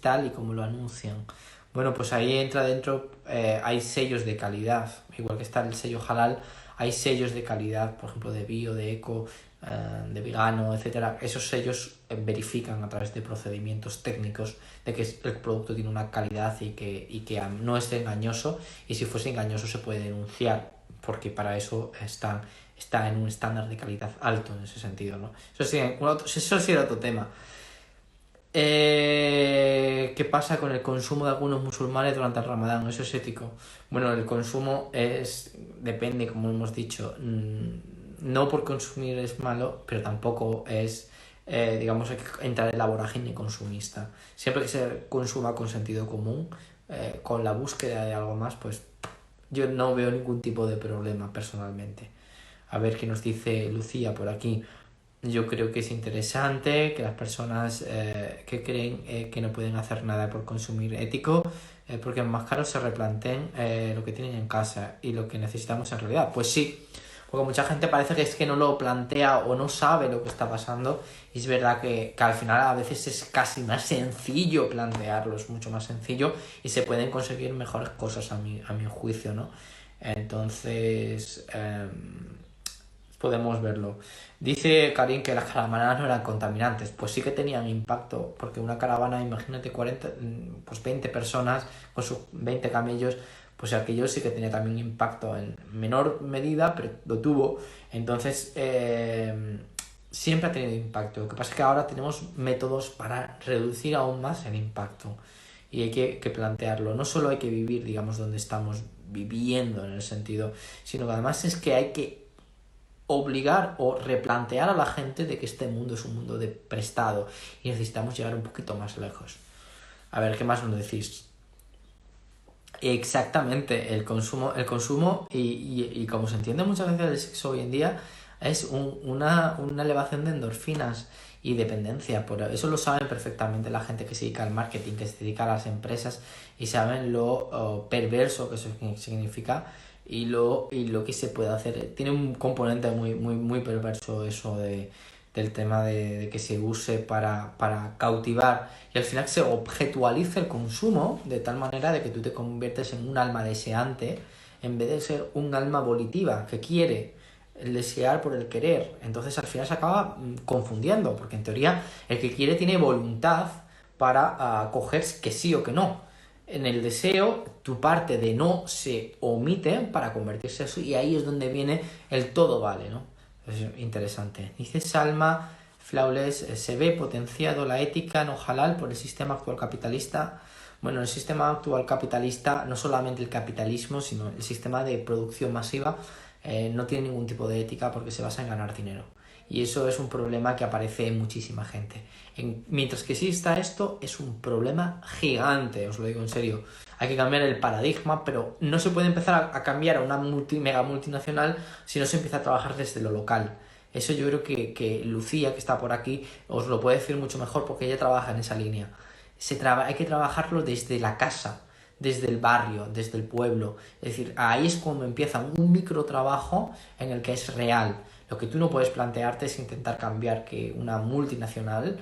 tal y como lo anuncian. Bueno, pues ahí entra dentro, hay sellos de calidad, igual que está el sello halal, hay sellos de calidad, por ejemplo, de bio, de eco, de vegano, etcétera. Esos sellos verifican a través de procedimientos técnicos de que el producto tiene una calidad y que no es engañoso, y si fuese engañoso se puede denunciar, porque para eso está en un estándar de calidad alto en ese sentido, ¿no? Eso sí era otro tema. ¿Qué pasa con el consumo de algunos musulmanes durante el Ramadán? ¿Eso es ético? Bueno, el consumo depende, como hemos dicho, no por consumir es malo, pero tampoco es, digamos, hay que entrar en la vorágine consumista. Siempre que se consuma con sentido común, con la búsqueda de algo más, pues yo no veo ningún tipo de problema personalmente. A ver qué nos dice Lucía por aquí. Yo creo que es interesante que las personas que creen que no pueden hacer nada por consumir ético, porque es más caro, se replanteen lo que tienen en casa y lo que necesitamos en realidad. Pues sí, porque mucha gente parece que es que no lo plantea o no sabe lo que está pasando, y es verdad que al final a veces es casi más sencillo plantearlo, es mucho más sencillo y se pueden conseguir mejores cosas a mi juicio, ¿no? Entonces podemos verlo. Dice Karim que las caravanas no eran contaminantes. Pues sí que tenían impacto, porque una caravana, imagínate 20 personas con sus 20 camellos, pues aquello sí que tenía también impacto en menor medida, pero lo tuvo. Entonces siempre ha tenido impacto. Lo que pasa es que ahora tenemos métodos para reducir aún más el impacto, y hay que plantearlo. No solo hay que vivir, digamos, donde estamos viviendo en el sentido, sino que además es que hay que obligar o replantear a la gente de que este mundo es un mundo de prestado y necesitamos llegar un poquito más lejos. A ver, ¿qué más nos decís? Exactamente, el consumo y como se entiende muchas veces el sexo hoy en día, es una elevación de endorfinas y dependencia. Por eso lo saben perfectamente la gente que se dedica al marketing, que se dedica a las empresas, y saben lo perverso que eso significa y lo que se puede hacer. Tiene un componente muy, muy, muy perverso eso del tema de que se use para cautivar, y al final se objetualiza el consumo de tal manera de que tú te conviertes en un alma deseante en vez de ser un alma volitiva que quiere, el desear por el querer. Entonces al final se acaba confundiendo, porque en teoría el que quiere tiene voluntad para coger que sí o que no. En el deseo, tu parte de no se omite para convertirse en eso, y ahí es donde viene el todo vale, ¿no? Es interesante. Dice Salma Flawless, se ve potenciado la ética no halal por el sistema actual capitalista. Bueno, el sistema actual capitalista, no solamente el capitalismo, sino el sistema de producción masiva, no tiene ningún tipo de ética porque se basa en ganar dinero. Y eso es un problema que aparece en muchísima gente. Mientras que exista esto, es un problema gigante, os lo digo en serio. Hay que cambiar el paradigma, pero no se puede empezar a cambiar a una mega multinacional si no se empieza a trabajar desde lo local. Eso yo creo que Lucía, que está por aquí, os lo puede decir mucho mejor porque ella trabaja en esa línea. Hay que trabajarlo desde la casa, desde el barrio, desde el pueblo. Es decir, ahí es cuando empieza un microtrabajo en el que es real. Lo que tú no puedes plantearte es intentar cambiar que una multinacional,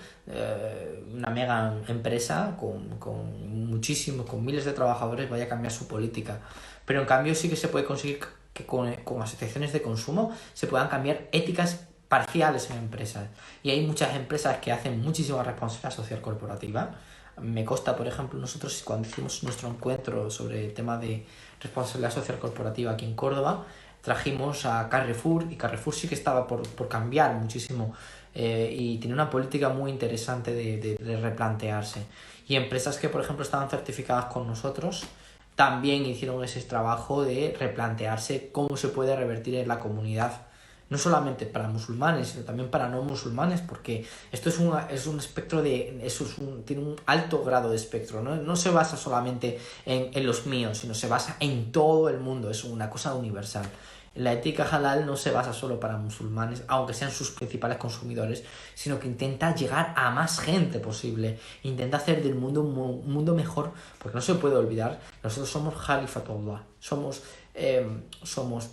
una mega empresa con miles de trabajadores vaya a cambiar su política. Pero en cambio sí que se puede conseguir que con asociaciones de consumo se puedan cambiar éticas parciales en empresas. Y hay muchas empresas que hacen muchísima responsabilidad social corporativa. Me consta, por ejemplo, nosotros cuando hicimos nuestro encuentro sobre el tema de responsabilidad social corporativa aquí en Córdoba, trajimos a Carrefour, y Carrefour sí que estaba por cambiar muchísimo, y tiene una política muy interesante de replantearse. Y empresas que, por ejemplo, estaban certificadas con nosotros también hicieron ese trabajo de replantearse cómo se puede revertir en la comunidad, no solamente para musulmanes, sino también para no musulmanes, porque esto es un espectro tiene un alto grado de espectro, no se basa solamente en los míos, sino se basa en todo el mundo, es una cosa universal. La ética halal no se basa solo para musulmanes, aunque sean sus principales consumidores, sino que intenta llegar a más gente posible, intenta hacer del mundo un mundo mejor, porque no se puede olvidar, nosotros somos Khalifatullah, somos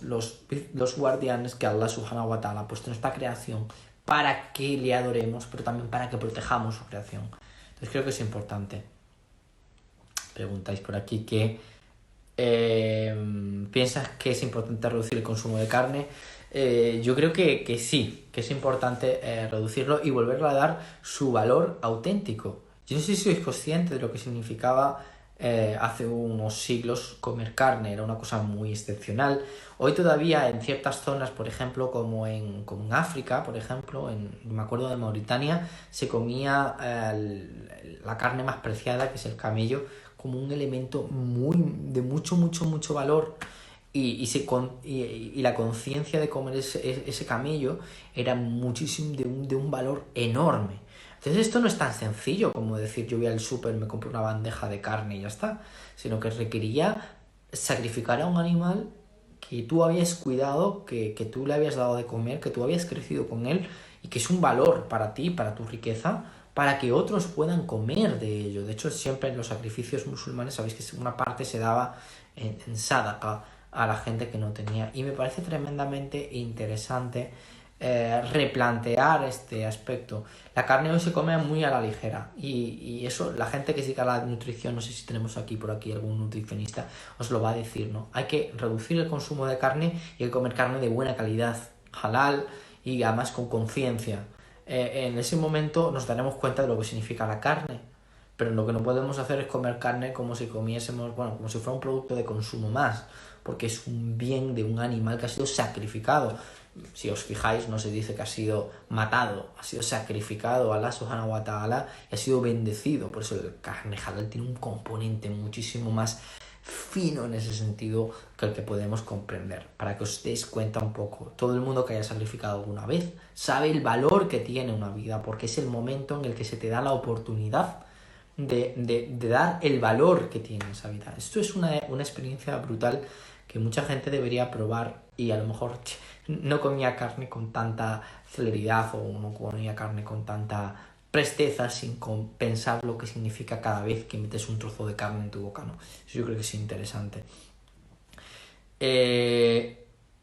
los guardianes que Allah subhanahu wa ta'ala ha puesto en esta creación para que le adoremos, pero también para que protejamos su creación. Entonces creo que es importante. Preguntáis por aquí que ¿piensas que es importante reducir el consumo de carne? Yo creo que sí, que es importante reducirlo y volverle a dar su valor auténtico. Yo no sé si sois conscientes de lo que significaba hace unos siglos comer carne, era una cosa muy excepcional. Hoy todavía en ciertas zonas, por ejemplo, como en África, por ejemplo, me acuerdo de Mauritania, se comía la carne más preciada, que es el camello, como un elemento de mucho valor. Y la conciencia de comer ese camello era muchísimo de un valor enorme. Entonces esto no es tan sencillo como decir yo voy al súper, me compro una bandeja de carne y ya está, sino que requería sacrificar a un animal que tú habías cuidado, que tú le habías dado de comer, que tú habías crecido con él y que es un valor para ti, para tu riqueza, para que otros puedan comer de ello. De hecho, siempre en los sacrificios musulmanes sabéis que una parte se daba en sadaqa a la gente que no tenía. Y me parece tremendamente interesante replantear este aspecto. La carne hoy se come muy a la ligera y eso, la gente que siga la nutrición, no sé si tenemos por aquí algún nutricionista, os lo va a decir, ¿no? Hay que reducir el consumo de carne y hay que comer carne de buena calidad, halal y además con conciencia. En ese momento nos daremos cuenta de lo que significa la carne, pero lo que no podemos hacer es comer carne como si comiésemos, como si fuera un producto de consumo más, porque es un bien de un animal que ha sido sacrificado. Si os fijáis, no se dice que ha sido matado, ha sido sacrificado a Allah subhanahu wa ta'ala y ha sido bendecido. Por eso el carne halal tiene un componente muchísimo más fino en ese sentido que el que podemos comprender. Para que os deis cuenta un poco, todo el mundo que haya sacrificado alguna vez sabe el valor que tiene una vida, porque es el momento en el que se te da la oportunidad de dar el valor que tiene esa vida. Esto es una experiencia brutal que mucha gente debería probar y a lo mejor no comía carne con tanta celeridad o no comía carne con tanta presteza sin pensar lo que significa cada vez que metes un trozo de carne en tu boca, ¿no? Eso yo creo que es interesante.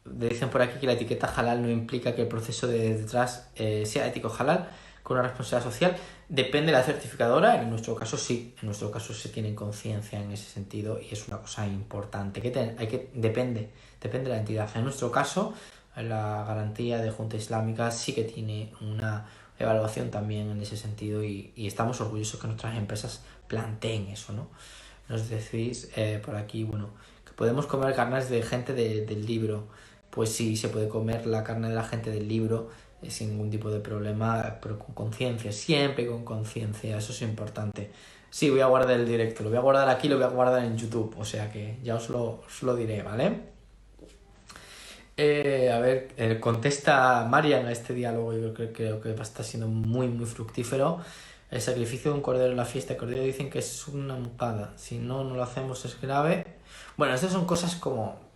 Dicen por aquí que la etiqueta halal no implica que el proceso de detrás sea ético halal con una responsabilidad social. Depende de la certificadora, en nuestro caso sí, en nuestro caso se tiene conciencia en ese sentido y es una cosa importante. Depende de la entidad. En nuestro caso, la garantía de Junta Islámica sí que tiene una evaluación también en ese sentido y estamos orgullosos que nuestras empresas planteen eso, ¿no? Nos decís por aquí, que podemos comer carnes de gente del libro. Pues sí, se puede comer la carne de la gente del libro sin ningún tipo de problema, pero con conciencia, siempre con conciencia, eso es importante. Sí, voy a guardar el directo, lo voy a guardar aquí, lo voy a guardar en YouTube, o sea que ya os lo diré, ¿vale? A ver, contesta Marian a este diálogo, yo creo que va a estar siendo muy fructífero. El sacrificio de un cordero en la fiesta de cordero dicen que es una mucada, si no lo hacemos es grave. Bueno, estas son cosas como...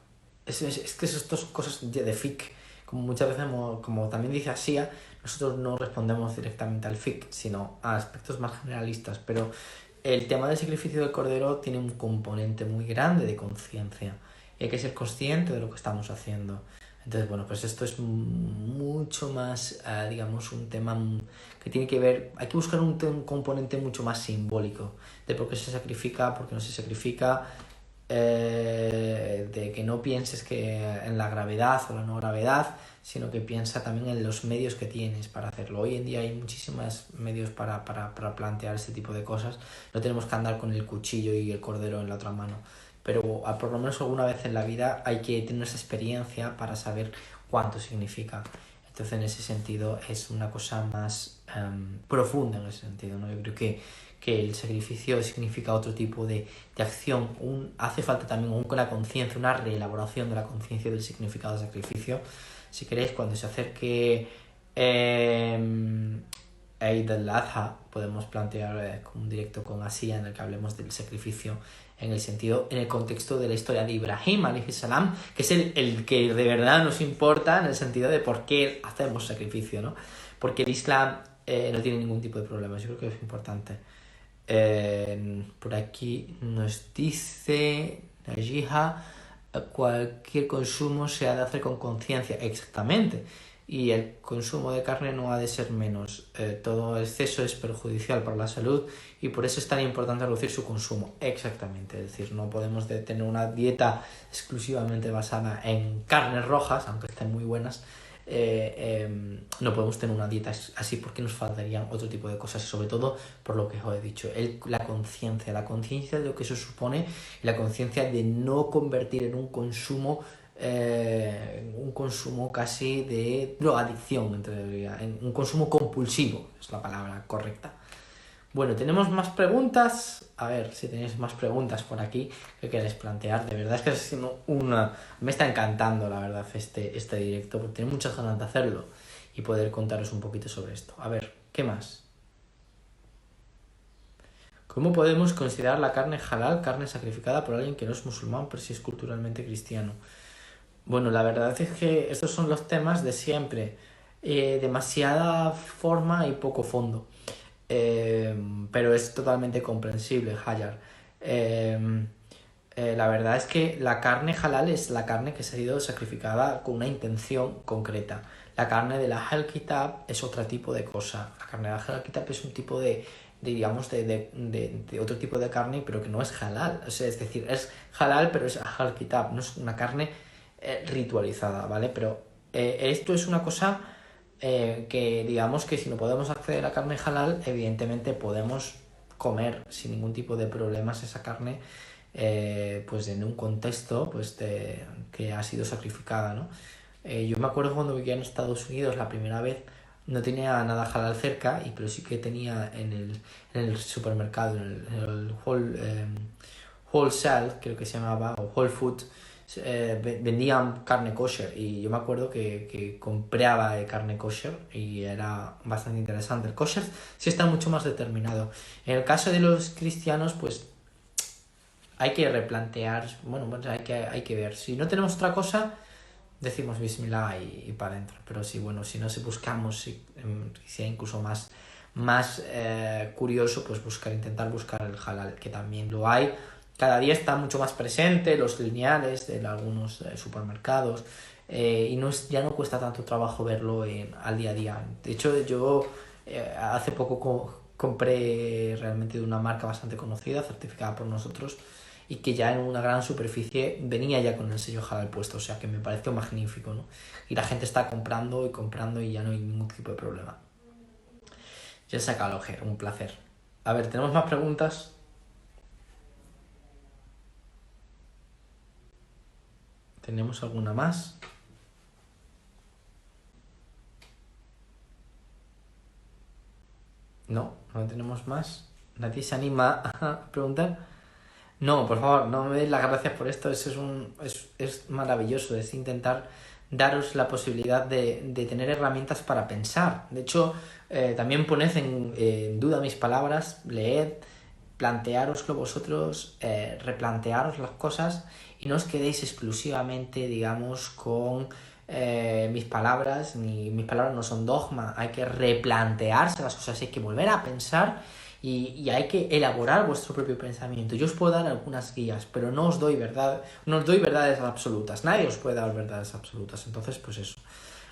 Es que estas son cosas de fiqh, como muchas veces, como también dice Asia, nosotros no respondemos directamente al fiqh, sino a aspectos más generalistas, pero el tema del sacrificio del cordero tiene un componente muy grande de conciencia y hay que ser consciente de lo que estamos haciendo. Entonces, bueno, pues esto es mucho más, digamos, un tema que tiene que ver, hay que buscar un componente mucho más simbólico de por qué se sacrifica, por qué no se sacrifica, de que no pienses que en la gravedad o la no gravedad, sino que piensa también en los medios que tienes para hacerlo. Hoy en día hay muchísimos medios para plantear este tipo de cosas. No tenemos que andar con el cuchillo y el cordero en la otra mano. Pero por lo menos alguna vez en la vida hay que tener esa experiencia para saber cuánto significa. Entonces, en ese sentido, es una cosa más profunda en ese sentido, ¿no? Yo creo que el sacrificio significa otro tipo de acción. Hace falta también la conciencia, una reelaboración de la conciencia del significado del sacrificio. Si queréis, cuando se acerque Eid al-Adha, podemos plantear un directo con Asia en el que hablemos del sacrificio en el contexto de la historia de Ibrahim, alayhi salam, que es el que de verdad nos importa en el sentido de por qué hacemos sacrificio, ¿no? Porque el Islam no tiene ningún tipo de problemas, yo creo que es importante. Por aquí nos dice Najiha, cualquier consumo se ha de hacer con conciencia, exactamente, y el consumo de carne no ha de ser menos. Todo exceso es perjudicial para la salud y por eso es tan importante reducir su consumo, exactamente. Es decir, no podemos tener una dieta exclusivamente basada en carnes rojas, aunque estén muy buenas. No podemos tener una dieta así porque nos faltarían otro tipo de cosas, y sobre todo por lo que os he dicho, la conciencia de lo que eso supone, y la conciencia de no convertir en un consumo casi de drogadicción, en un consumo compulsivo, es la palabra correcta. Bueno, tenemos más preguntas. A ver si tenéis más preguntas por aquí que queréis plantear. De verdad es que es siendo me está encantando, la verdad, este directo, porque tengo muchas ganas de hacerlo y poder contaros un poquito sobre esto. A ver, ¿qué más? ¿Cómo podemos considerar la carne halal, carne sacrificada por alguien que no es musulmán, pero sí es culturalmente cristiano? Bueno, la verdad es que estos son los temas de siempre. Demasiada forma y poco fondo. Pero es totalmente comprensible, Hayar. La verdad es que la carne halal es la carne que se ha sido sacrificada con una intención concreta. La carne de la Ahl Kitab es otro tipo de cosa. La carne de la Ahl Kitab es un tipo digamos, de otro tipo de carne, pero que no es halal. O sea, es decir, es halal, pero es Ahl Kitab, no es una carne ritualizada, ¿vale? Pero esto es una cosa que, digamos, que si no podemos acceder a carne halal, evidentemente podemos comer sin ningún tipo de problemas esa carne, pues en un contexto pues que ha sido sacrificada, ¿no? Yo me acuerdo cuando vivía en Estados Unidos la primera vez, no tenía nada halal cerca, pero sí que tenía en el supermercado, en el Wholesale, creo que se llamaba, o Whole Foods, vendían carne kosher, y yo me acuerdo que compraba carne kosher y era bastante interesante. El kosher sí está mucho más determinado. En el caso de los cristianos, pues hay que replantear, bueno, pues hay que ver. Si no tenemos otra cosa, decimos bismillah y para adentro. Pero sí, bueno, si no buscamos, si sea incluso más curioso, pues intentar buscar el halal, que también lo hay. Cada día está mucho más presente, los lineales de algunos supermercados, y ya no cuesta tanto trabajo verlo al día a día. De hecho, yo hace poco compré realmente de una marca bastante conocida, certificada por nosotros, y que ya en una gran superficie venía ya con el sello halal puesto, o sea que me pareció magnífico, ¿no? Y la gente está comprando y ya no hay ningún tipo de problema. Jessica Loher, un placer. A ver, ¿tenemos más preguntas? ¿Tenemos alguna más? No tenemos más. ¿Nadie se anima a preguntar? No, por favor, no me deis las gracias por esto. Eso es maravilloso. Es intentar daros la posibilidad de tener herramientas para pensar. De hecho, también poned en duda mis palabras, leed, planteároslo vosotros, replantearos las cosas y no os quedéis exclusivamente, digamos, con mis palabras. Mis palabras no son dogma, hay que replantearse las cosas, hay que volver a pensar y hay que elaborar vuestro propio pensamiento. Yo os puedo dar algunas guías, pero no os doy verdades absolutas. Nadie os puede dar verdades absolutas. Entonces, pues eso.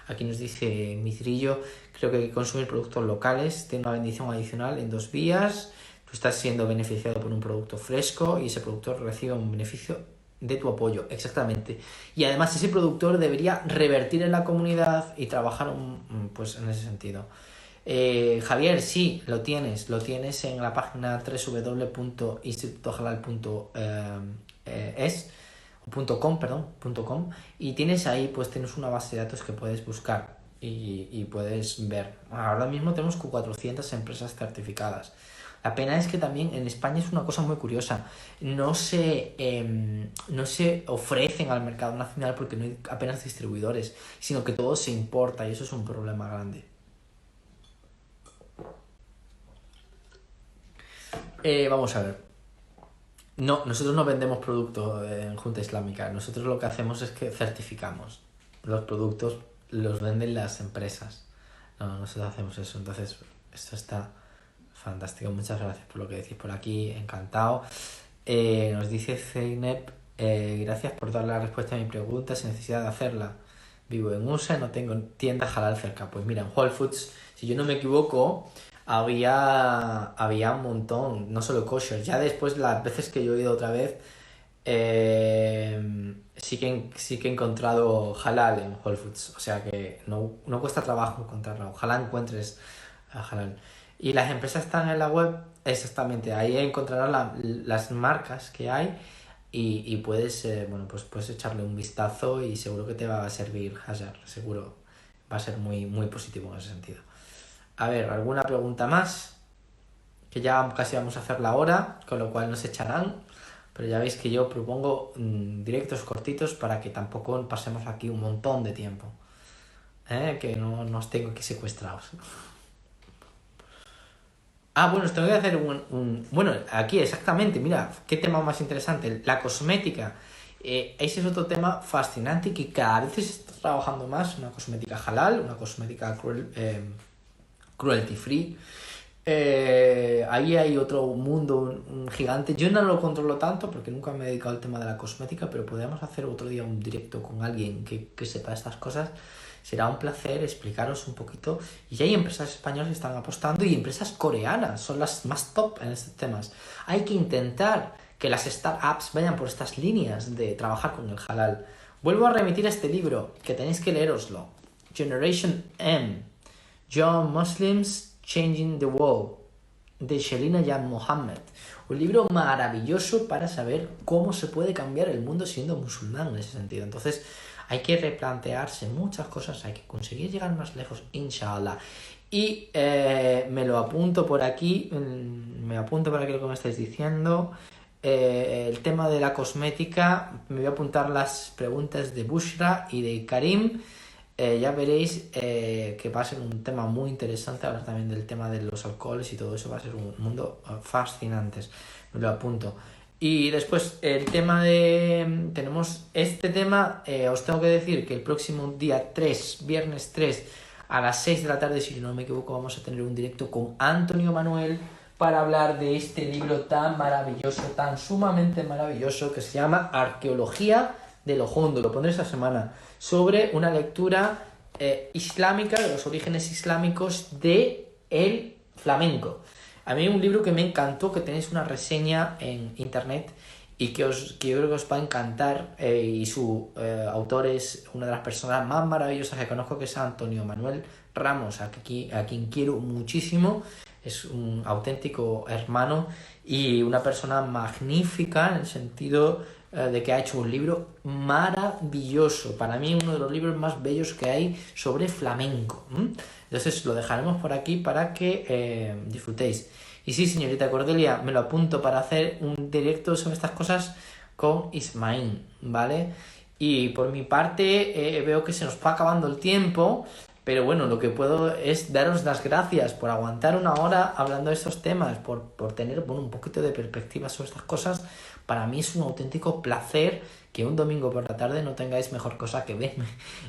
Aquí nos dice Mitrillo, creo que hay que consumir productos locales, tiene una bendición adicional en 2 vías. Tú estás siendo beneficiado por un producto fresco y ese productor recibe un beneficio de tu apoyo, exactamente. Y además ese productor debería revertir en la comunidad y trabajar pues en ese sentido. Javier, sí, lo tienes en la página www.institutohalal.es .com y tienes ahí, pues tienes una base de datos que puedes buscar y puedes ver. Ahora mismo tenemos 400 empresas certificadas. La pena es que también en España es una cosa muy curiosa. No se ofrecen al mercado nacional porque no hay apenas distribuidores, sino que todo se importa y eso es un problema grande. Vamos a ver. No, nosotros no vendemos productos en Junta Islámica. Nosotros lo que hacemos es que certificamos. Los productos los venden las empresas. No, nosotros hacemos eso. Entonces, esto está fantástico. Muchas gracias por lo que decís por aquí. Encantado. Nos dice Zeynep, gracias por dar la respuesta a mi pregunta sin necesidad de hacerla. Vivo en USA y no tengo tienda halal cerca. Pues mira, en Whole Foods, si yo no me equivoco, había un montón, no solo kosher. Ya después, las veces que yo he ido otra vez, sí que he encontrado halal en Whole Foods. O sea que no cuesta trabajo encontrarlo. Ojalá encuentres halal. Y las empresas están en la web, exactamente. Ahí encontrarás las marcas que hay y puedes, pues puedes echarle un vistazo y seguro que te va a servir Hajar. Seguro va a ser muy, muy positivo en ese sentido. A ver, ¿alguna pregunta más? Que ya casi vamos a hacer la hora, con lo cual nos echarán. Pero ya veis que yo propongo directos cortitos para que tampoco pasemos aquí un montón de tiempo. Que no nos tengo aquí secuestrados. Bueno, os tengo que hacer Bueno, aquí exactamente, mira, qué tema más interesante. La cosmética. Ese es otro tema fascinante y que cada vez se está trabajando más. Una cosmética halal, una cosmética cruelty free. Ahí hay otro mundo, un gigante. Yo no lo controlo tanto porque nunca me he dedicado al tema de la cosmética, pero podríamos hacer otro día un directo con alguien que sepa estas cosas. Será un placer explicaros un poquito. Y hay empresas españolas que están apostando y empresas coreanas son las más top en estos temas. Hay que intentar que las startups vayan por estas líneas de trabajar con el halal. Vuelvo a remitir este libro, que tenéis que leeroslo. Generation M. Young Muslims Changing the World, de Shelina Jan Mohammed. Un libro maravilloso para saber cómo se puede cambiar el mundo siendo musulmán en ese sentido. Entonces, hay que replantearse muchas cosas, hay que conseguir llegar más lejos, inshallah. Y me lo apunto por aquí, lo que me estáis diciendo. El tema de la cosmética, me voy a apuntar las preguntas de Bushra y de Karim. Ya veréis que va a ser un tema muy interesante, hablar también del tema de los alcoholes y todo eso, va a ser un mundo fascinante, me lo apunto. Y después el tema tenemos este tema, os tengo que decir que el próximo día 3, viernes 3, a las 6 de la tarde, si no me equivoco, vamos a tener un directo con Antonio Manuel para hablar de este libro tan maravilloso, tan sumamente maravilloso, que se llama Arqueología de lo Hondo, lo pondré esta semana, sobre una lectura islámica, de los orígenes islámicos de el flamenco. A mí un libro que me encantó, que tenéis una reseña en internet y que yo creo que os va a encantar, y su autor es una de las personas más maravillosas que conozco, que es Antonio Manuel Ramos, a quien quiero muchísimo. Es un auténtico hermano y una persona magnífica en el sentido de que ha hecho un libro maravilloso. Para mí uno de los libros más bellos que hay sobre flamenco. Entonces lo dejaremos por aquí para que disfrutéis. Y sí, señorita Cordelia, me lo apunto para hacer un directo sobre estas cosas con Ismaín, ¿vale? Y por mi parte veo que se nos va acabando el tiempo, pero bueno, lo que puedo es daros las gracias por aguantar una hora hablando de estos temas, por tener un poquito de perspectiva sobre estas cosas. Para mí es un auténtico placer que un domingo por la tarde no tengáis mejor cosa que verme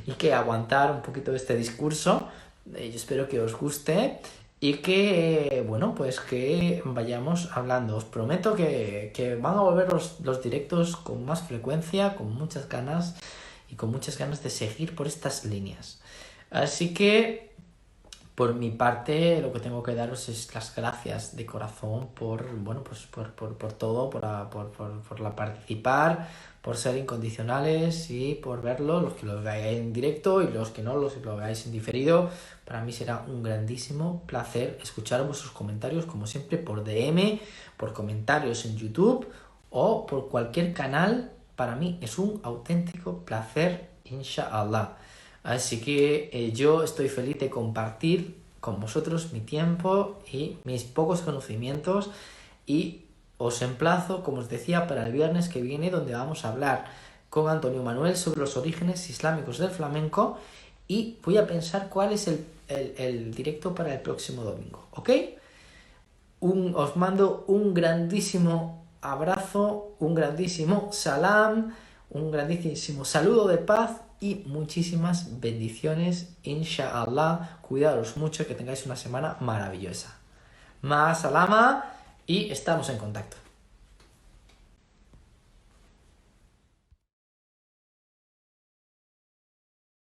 y que aguantar un poquito este discurso. Yo espero que os guste y que, bueno, pues que vayamos hablando. Os prometo que van a volver los directos con más frecuencia, con muchas ganas y con muchas ganas de seguir por estas líneas. Así que, por mi parte, lo que tengo que daros es las gracias de corazón por, bueno, pues por todo, por la participar, por ser incondicionales y por verlo, los que lo veáis en directo y los que no, los que lo veáis en diferido. Para mí será un grandísimo placer escuchar vuestros comentarios, como siempre, por DM, por comentarios en YouTube o por cualquier canal. Para mí es un auténtico placer, inshallah. Así que yo estoy feliz de compartir con vosotros mi tiempo y mis pocos conocimientos, y os emplazo, como os decía, para el viernes que viene, donde vamos a hablar con Antonio Manuel sobre los orígenes islámicos del flamenco, y voy a pensar cuál es el directo para el próximo domingo, ¿ok? Os mando un grandísimo abrazo, un grandísimo salam, un grandísimo saludo de paz y muchísimas bendiciones, inshallah. Cuidaros mucho, que tengáis una semana maravillosa. Más salama y estamos en contacto.